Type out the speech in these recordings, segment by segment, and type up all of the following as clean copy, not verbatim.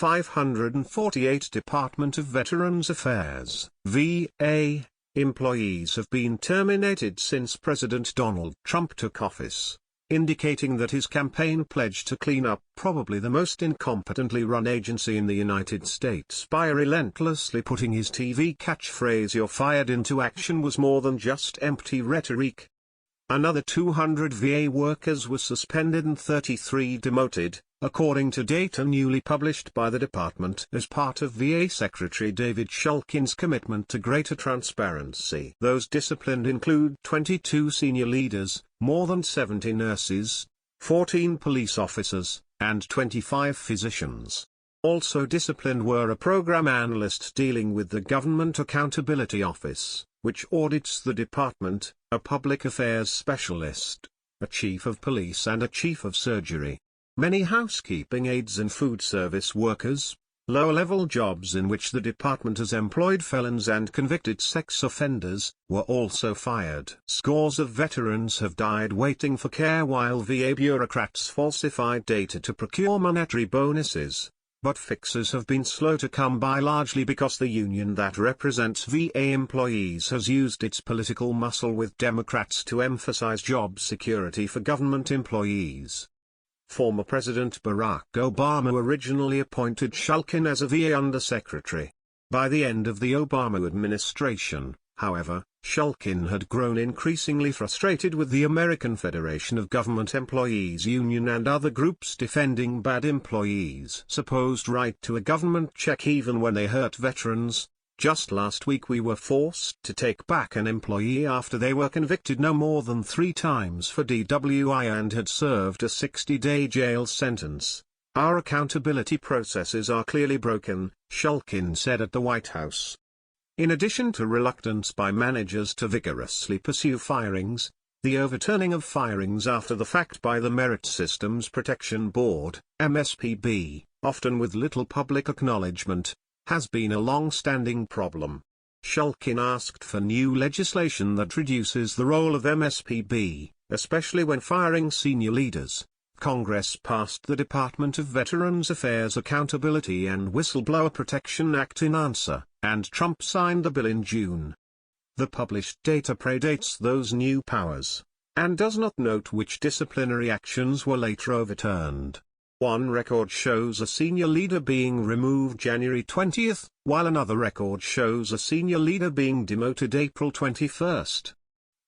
548 Department of Veterans Affairs (VA) employees have been terminated since President Donald Trump took office, indicating that his campaign pledged to clean up probably the most incompetently run agency in the United States by relentlessly putting his TV catchphrase "You're fired" into action was more than just empty rhetoric. Another 200 VA workers were suspended and 33 demoted, according to data newly published by the department as part of VA Secretary David Shulkin's commitment to greater transparency. Those disciplined include 22 senior leaders, more than 70 nurses, 14 police officers, and 25 physicians. Also disciplined were a program analyst dealing with the Government Accountability Office, which audits the department, a public affairs specialist, a chief of police and a chief of surgery. Many housekeeping aides and food service workers, low-level jobs in which the department has employed felons and convicted sex offenders, were also fired. Scores of veterans have died waiting for care while VA bureaucrats falsified data to procure monetary bonuses. But fixes have been slow to come by, largely because the union that represents VA employees has used its political muscle with Democrats to emphasize job security for government employees. Former President Barack Obama originally appointed Shulkin as a VA undersecretary. By the end of the Obama administration, however, Shulkin had grown increasingly frustrated with the American Federation of Government Employees Union and other groups defending bad employees' supposed right to a government check even when they hurt veterans. Just last week we were forced to take back an employee after they were convicted no more than 3 times for DWI and had served a 60-day jail sentence. Our accountability processes are clearly broken, Shulkin said at the White House. In addition to reluctance by managers to vigorously pursue firings, the overturning of firings after the fact by the Merit Systems Protection Board, MSPB, often with little public acknowledgement, has been a long-standing problem. Shulkin asked for new legislation that reduces the role of MSPB, especially when firing senior leaders. Congress passed the Department of Veterans Affairs Accountability and Whistleblower Protection Act in answer, and Trump signed the bill in June. The published data predates those new powers, and does not note which disciplinary actions were later overturned. One record shows a senior leader being removed January 20, while another record shows a senior leader being demoted April 21.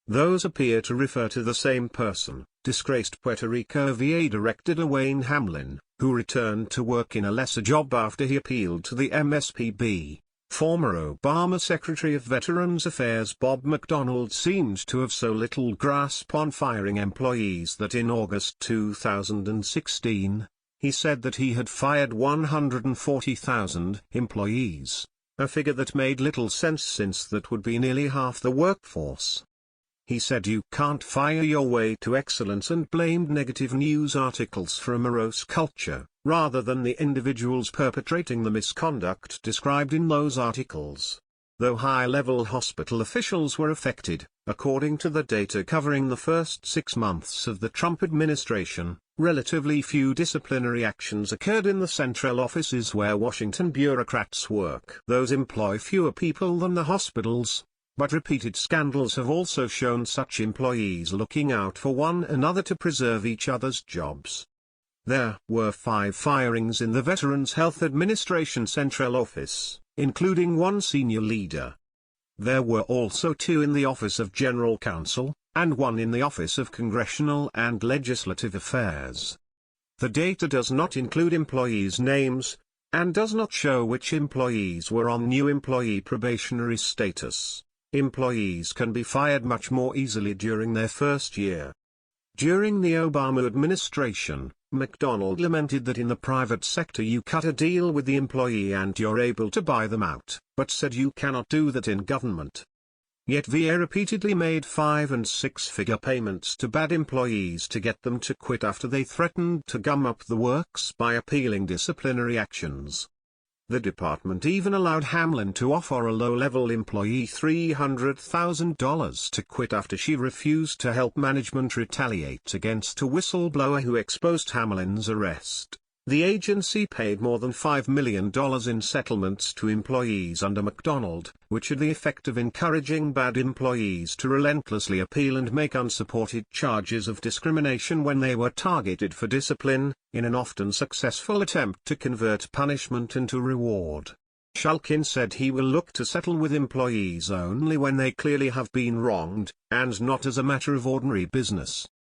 Those appear to refer to the same person. Disgraced Puerto Rico VA Director Wayne Hamlin, who returned to work in a lesser job after he appealed to the MSPB. Former Obama Secretary of Veterans Affairs Bob McDonald seemed to have so little grasp on firing employees that in August 2016, he said that he had fired 140,000 employees, a figure that made little sense since that would be nearly half the workforce. He said you can't fire your way to excellence and blamed negative news articles for a morose culture, rather than the individuals perpetrating the misconduct described in those articles. Though high-level hospital officials were affected, according to the data covering the first 6 months of the Trump administration, relatively few disciplinary actions occurred in the central offices where Washington bureaucrats work. Those employ fewer people than the hospitals. But repeated scandals have also shown such employees looking out for one another to preserve each other's jobs. There were 5 firings in the Veterans Health Administration Central Office, including 1 senior leader. There were also 2 in the Office of General Counsel, and 1 in the Office of Congressional and Legislative Affairs. The data does not include employees' names, and does not show which employees were on new employee probationary status. Employees can be fired much more easily during their first year. During the Obama administration, McDonald lamented that in the private sector you cut a deal with the employee and you're able to buy them out, but said you cannot do that in government. Yet VA repeatedly made 5- and 6-figure payments to bad employees to get them to quit after they threatened to gum up the works by appealing disciplinary actions. The department even allowed Hamlin to offer a low-level employee $300,000 to quit after she refused to help management retaliate against a whistleblower who exposed Hamlin's arrest. The agency paid more than $5 million in settlements to employees under McDonald, which had the effect of encouraging bad employees to relentlessly appeal and make unsupported charges of discrimination when they were targeted for discipline, in an often successful attempt to convert punishment into reward. Shulkin said he will look to settle with employees only when they clearly have been wronged, and not as a matter of ordinary business.